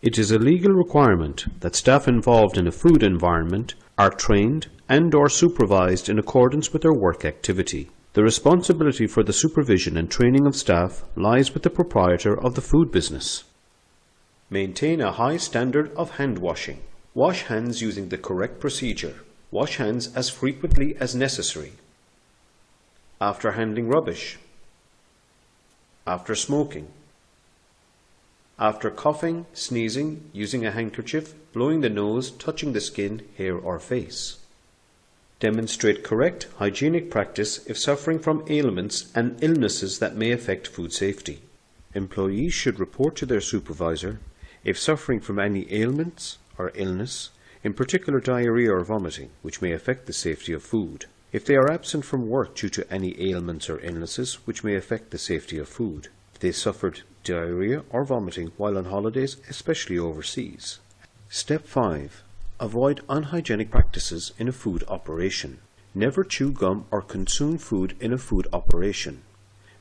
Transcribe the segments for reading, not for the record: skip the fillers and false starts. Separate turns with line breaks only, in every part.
It is a legal requirement that staff involved in a food environment are trained and/or supervised in accordance with their work activity. The responsibility for the supervision and training of staff lies with the proprietor of the food business. Maintain a high standard of hand washing. Wash hands using the correct procedure. Wash hands as frequently as necessary. After handling rubbish. After smoking. After coughing, sneezing, using a handkerchief, blowing the nose, touching the skin, hair or face. Demonstrate correct hygienic practice if suffering from ailments and illnesses that may affect food safety. Employees should report to their supervisor if suffering from any ailments or illness, in particular diarrhea or vomiting, which may affect the safety of food. If they are absent from work due to any ailments or illnesses which may affect the safety of food. If they suffered diarrhea or vomiting while on holidays, especially overseas. Step 5. Avoid unhygienic practices in a food operation. Never chew gum or consume food in a food operation.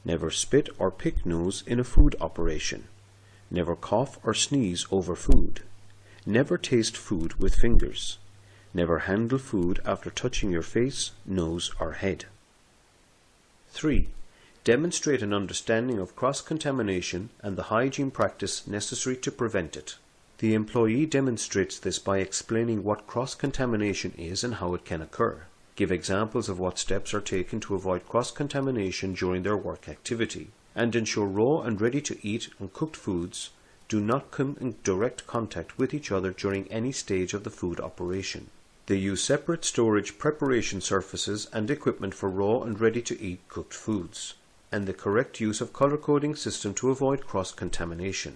Never spit or pick nose in a food operation. Never cough or sneeze over food. Never taste food with fingers. Never handle food after touching your face, nose or head. 3. Demonstrate an understanding of cross-contamination and the hygiene practice necessary to prevent it. The employee demonstrates this by explaining what cross-contamination is and how it can occur. Give examples of what steps are taken to avoid cross-contamination during their work activity, and ensure raw and ready-to-eat and cooked foods do not come in direct contact with each other during any stage of the food operation. They use separate storage preparation surfaces and equipment for raw and ready-to-eat cooked foods, and the correct use of color-coding system to avoid cross-contamination.